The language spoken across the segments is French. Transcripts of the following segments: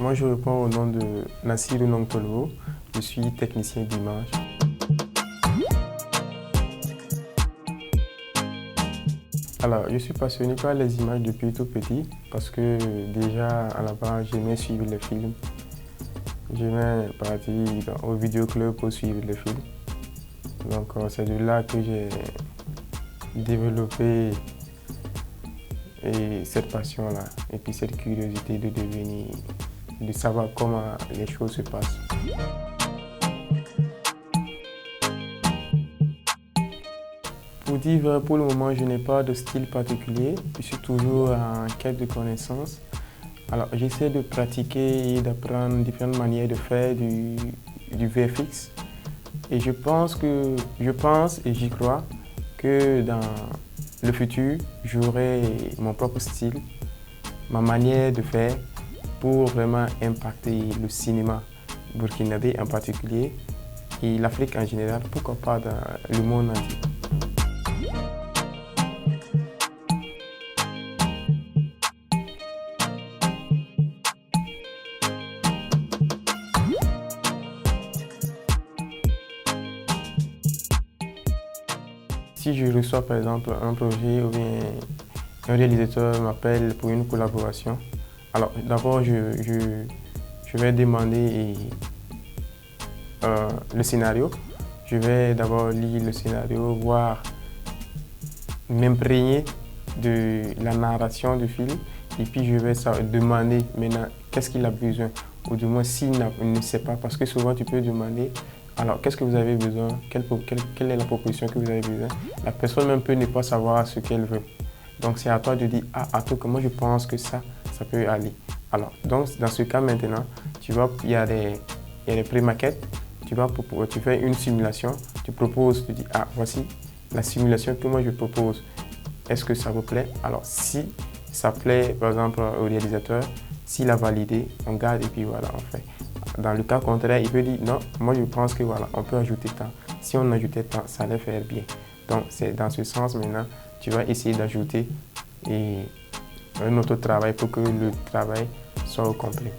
Moi, je réponds au nom de Nassirou Nongtolwo. Je suis technicien d'image. Alors, je suis passionné par les images depuis tout petit parce que déjà à la base, j'aimais suivre les films. J'aimais partir au vidéoclub pour suivre les films. Donc, c'est de là que j'ai développé cette passion-là et puis cette curiosité de savoir comment les choses se passent. Pour dire vrai, pour le moment, je n'ai pas de style particulier. Je suis toujours en quête de connaissances. Alors, j'essaie de pratiquer et d'apprendre différentes manières de faire du VFX. Et je pense et j'y crois que dans le futur, j'aurai mon propre style, ma manière de faire pour vraiment impacter le cinéma burkinabé en particulier et l'Afrique en général, pourquoi pas dans le monde entier. Si je reçois par exemple un projet ou bien un réalisateur m'appelle pour une collaboration, alors d'abord je vais demander le scénario. Je vais d'abord lire le scénario, voir, m'imprégner de la narration du film et puis je vais demander maintenant qu'est-ce qu'il a besoin ou du moins s'il ne sait pas, parce que souvent tu peux demander alors qu'est-ce que vous avez besoin, quelle est la proposition que vous avez besoin. La personne même peut ne pas savoir ce qu'elle veut. Donc c'est à toi de dire à toi comment je pense que ça peut aller. Alors donc dans ce cas maintenant, il y a des pré-maquettes, tu fais une simulation, tu proposes, tu dis voici la simulation que moi je propose. Est-ce que ça vous plaît? Alors si ça plaît par exemple au réalisateur, s'il a validé, on garde et puis voilà, on fait. Dans le cas contraire, il peut dire non, moi je pense que voilà, on peut ajouter tant. Si on ajoutait tant, ça allait faire bien. Donc c'est dans ce sens maintenant, tu vas essayer d'ajouter un autre travail pour que le travail soit au complet.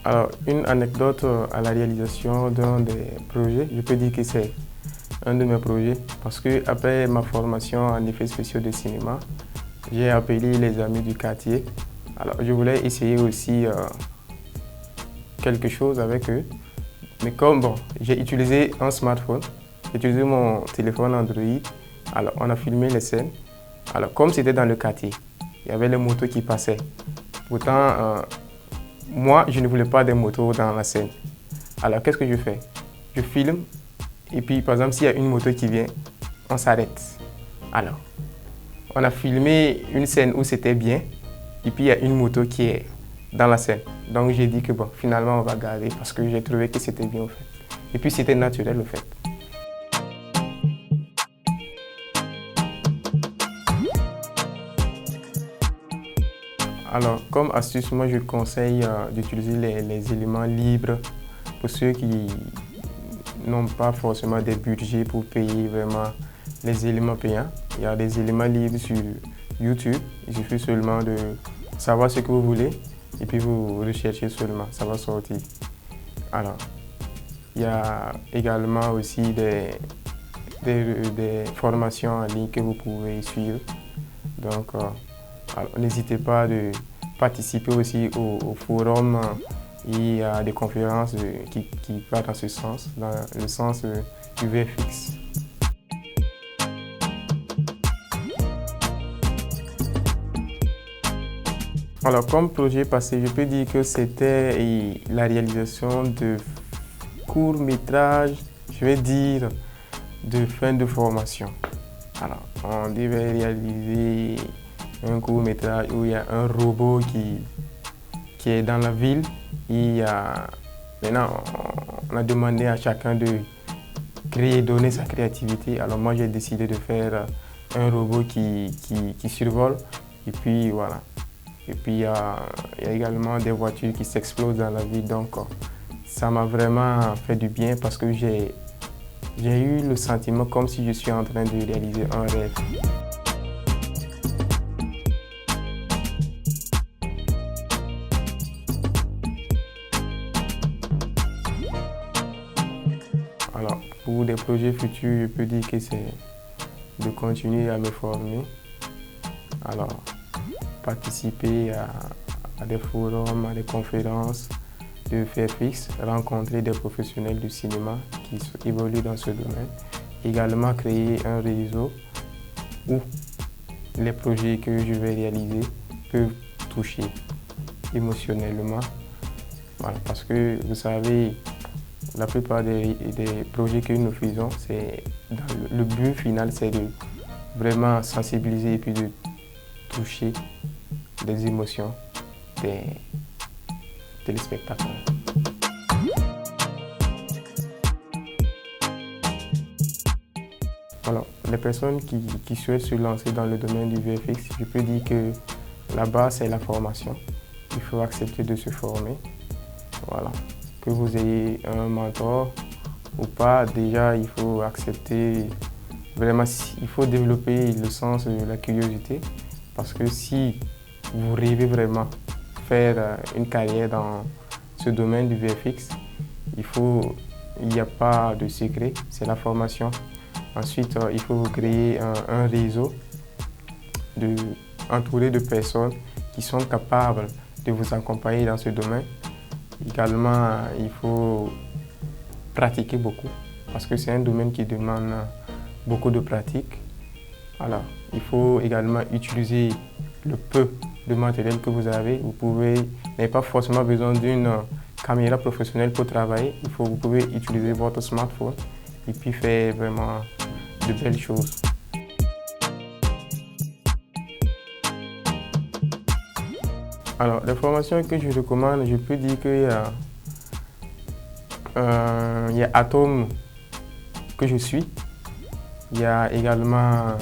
Alors, une anecdote à la réalisation d'un des projets, je peux dire que c'est un de mes projets parce que après ma formation en effets spéciaux de cinéma, j'ai appelé les amis du quartier. Alors, je voulais essayer aussi quelque chose avec eux. Mais comme j'ai utilisé un smartphone, j'ai utilisé mon téléphone Android, alors on a filmé les scènes. Alors, comme c'était dans le quartier, il y avait les motos qui passaient. Pourtant, moi, je ne voulais pas des motos dans la scène. Alors, qu'est-ce que je fais? Je filme et puis, par exemple, s'il y a une moto qui vient, on s'arrête. Alors, on a filmé une scène où c'était bien et puis il y a une moto qui est dans la scène. Donc, j'ai dit que finalement, on va garder parce que j'ai trouvé que c'était bien au fait. Et puis, c'était naturel au fait. Alors, comme astuce, moi je conseille d'utiliser les éléments libres pour ceux qui n'ont pas forcément des budgets pour payer vraiment les éléments payants. Il y a des éléments libres sur YouTube. Il suffit seulement de savoir ce que vous voulez et puis vous recherchez seulement, ça va sortir. Alors, il y a également aussi des formations en ligne que vous pouvez suivre. Donc, n'hésitez pas de participer aussi au forum et à des conférences qui vont dans ce sens, dans le sens du VFX. Alors, comme projet passé, je peux dire que c'était la réalisation de courts-métrages, je vais dire, de fin de formation. Alors, on devait réaliser un court-métrage où il y a un robot qui est dans la ville. Maintenant, on a demandé à chacun de donner sa créativité. Alors moi, j'ai décidé de faire un robot qui survole. Et puis voilà. Et puis il y a également des voitures qui s'explosent dans la ville. Donc ça m'a vraiment fait du bien parce que j'ai eu le sentiment comme si je suis en train de réaliser un rêve. des projets futurs, je peux dire que c'est de continuer à me former. Alors, participer à des forums, à des conférences de VFX, rencontrer des professionnels du cinéma qui évoluent dans ce domaine. Également créer un réseau où les projets que je vais réaliser peuvent toucher émotionnellement. Voilà, parce que vous savez, la plupart des projets que nous faisons, le but final, c'est de vraiment sensibiliser et puis de toucher des émotions des téléspectateurs. Alors, les personnes qui souhaitent se lancer dans le domaine du VFX, je peux dire que la base, c'est la formation. Il faut accepter de se former. Voilà. Que vous ayez un mentor ou pas, déjà, il faut accepter, vraiment, il faut développer le sens de la curiosité. Parce que si vous rêvez vraiment faire une carrière dans ce domaine du VFX, il n'y a pas de secret, c'est la formation. Ensuite, il faut créer un réseau entouré de personnes qui sont capables de vous accompagner dans ce domaine. Également, il faut pratiquer beaucoup parce que c'est un domaine qui demande beaucoup de pratique. Alors, il faut également utiliser le peu de matériel que vous avez. Vous n'avez pas forcément besoin d'une caméra professionnelle pour travailler. Vous pouvez utiliser votre smartphone et puis faire vraiment de belles choses. Alors, les formations que je recommande, je peux dire qu'il y a Atom que je suis. Il y a également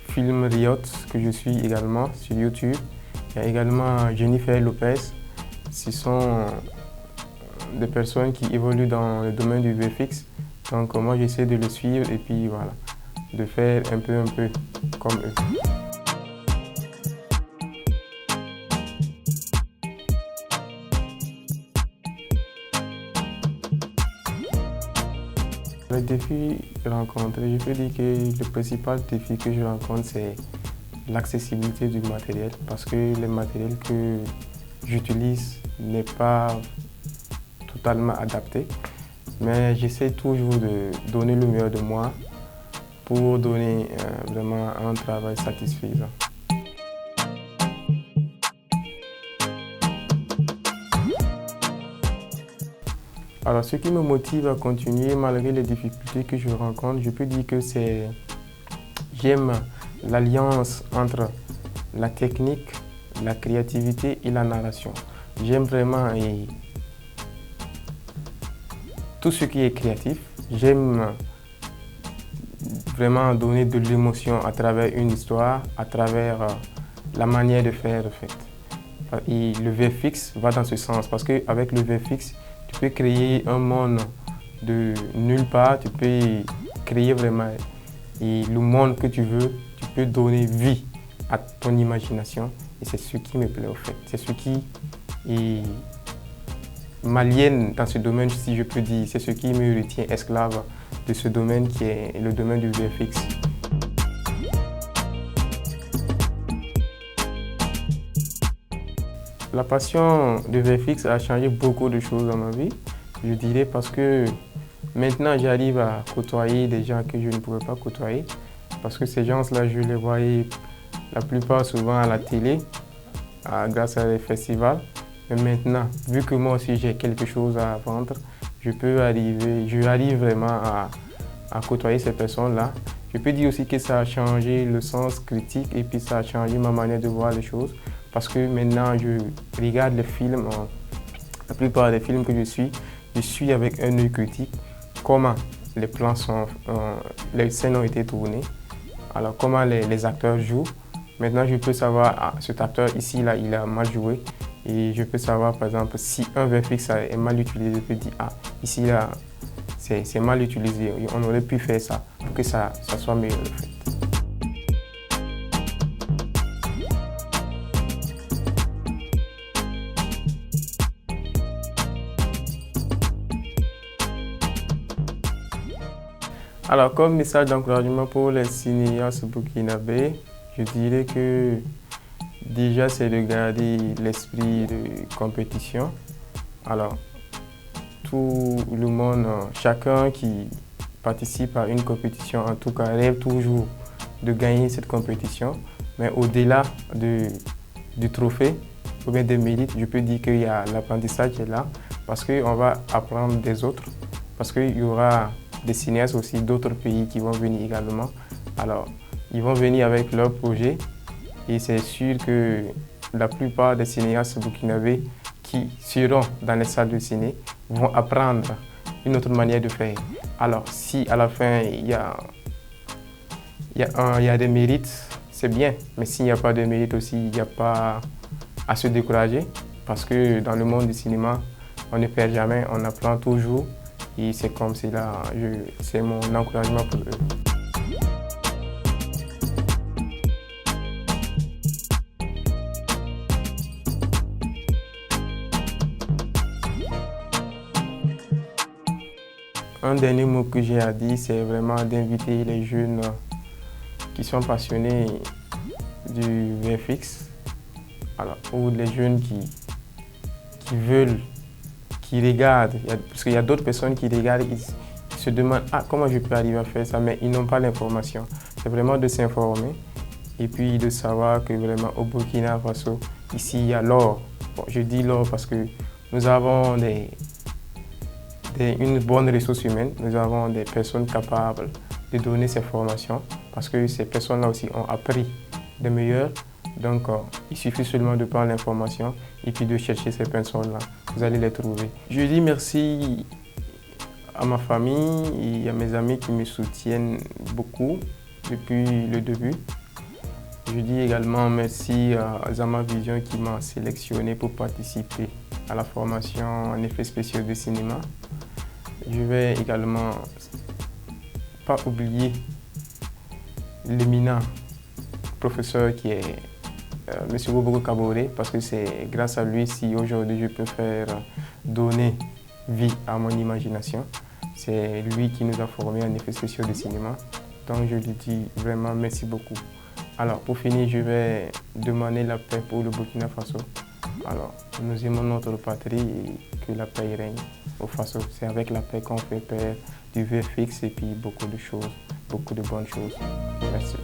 Film Riot que je suis également sur YouTube. Il y a également Jennifer Lopez. Ce sont des personnes qui évoluent dans le domaine du VFX. Donc moi j'essaie de les suivre et puis voilà, de faire un peu comme eux. Les défis rencontrés, je peux dire que le principal défi que je rencontre, c'est l'accessibilité du matériel parce que le matériel que j'utilise n'est pas totalement adapté. Mais j'essaie toujours de donner le meilleur de moi pour donner vraiment un travail satisfaisant. Alors, ce qui me motive à continuer malgré les difficultés que je rencontre, je peux dire que j'aime l'alliance entre la technique, la créativité et la narration. J'aime vraiment tout ce qui est créatif. J'aime vraiment donner de l'émotion à travers une histoire, à travers la manière de faire en fait. Et le VFX va dans ce sens parce qu'avec le VFX, tu peux créer un monde de nulle part, tu peux créer vraiment le monde que tu veux, tu peux donner vie à ton imagination et c'est ce qui me plaît au fait. C'est ce qui m'aliène dans ce domaine, si je peux dire, c'est ce qui me retient esclave de ce domaine qui est le domaine du VFX. La passion de VFX a changé beaucoup de choses dans ma vie, je dirais parce que maintenant j'arrive à côtoyer des gens que je ne pouvais pas côtoyer parce que ces gens-là, je les voyais la plupart souvent à la télé grâce à des festivals. Mais maintenant, vu que moi aussi j'ai quelque chose à vendre, j'arrive vraiment à côtoyer ces personnes-là. Je peux dire aussi que ça a changé le sens critique et puis ça a changé ma manière de voir les choses. Parce que maintenant, je regarde les films, la plupart des films que je suis avec un œil critique, comment les plans les scènes ont été tournées, alors comment les acteurs jouent. Maintenant, je peux savoir, cet acteur ici, là, il a mal joué. Et je peux savoir, par exemple, si un VFX est mal utilisé, je peux dire, ici, là, c'est mal utilisé. On aurait pu faire ça pour que ça soit meilleur, en fait. Alors, comme message d'encouragement pour les cinéastes burkinabés, je dirais que déjà, c'est de garder l'esprit de compétition. Alors, tout le monde, chacun qui participe à une compétition, en tout cas, rêve toujours de gagner cette compétition. Mais au-delà du trophée ou bien des mérites, je peux dire qu'il y a l'apprentissage qui est là parce qu'on va apprendre des autres, parce qu'il y aura des cinéastes aussi d'autres pays qui vont venir également. Alors, ils vont venir avec leurs projets et c'est sûr que la plupart des cinéastes burkinabés qui seront dans les salles de ciné vont apprendre une autre manière de faire. Alors, si à la fin il y a des mérites, c'est bien. Mais s'il n'y a pas de mérite aussi, il n'y a pas à se décourager parce que dans le monde du cinéma, on ne perd jamais, on apprend toujours. Et c'est comme cela, c'est mon encouragement pour eux. Un dernier mot que j'ai à dire, c'est vraiment d'inviter les jeunes qui sont passionnés du VFX, alors, ou les jeunes qui veulent, qui regardent, parce qu'il y a d'autres personnes qui regardent, qui se demandent comment je peux arriver à faire ça, mais ils n'ont pas l'information. C'est vraiment de s'informer et puis de savoir que vraiment au Burkina Faso, ici il y a l'or. Bon, je dis l'or parce que nous avons une bonne ressource humaine, nous avons des personnes capables de donner ces formations parce que ces personnes-là aussi ont appris des meilleurs. Donc, il suffit seulement de prendre l'information et puis de chercher ces personnes-là. Vous allez les trouver. Je dis merci à ma famille et à mes amis qui me soutiennent beaucoup depuis le début. Je dis également merci à Zama Vision qui m'a sélectionné pour participer à la formation en effets spéciaux de cinéma. Je vais également pas oublier l'éminent professeur qui est M. Boboko Kaboré, parce que c'est grâce à lui si aujourd'hui je peux faire donner vie à mon imagination. C'est lui qui nous a formés en effets spéciaux de cinéma. Donc je lui dis vraiment merci beaucoup. Alors pour finir, je vais demander la paix pour le Burkina Faso. Alors nous aimons notre patrie et que la paix règne au Faso. C'est avec la paix qu'on fait perdre du VFX et puis beaucoup de choses, beaucoup de bonnes choses. Merci.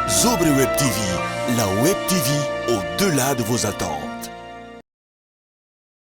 Sobre Web TV, la Web TV au-delà de vos attentes.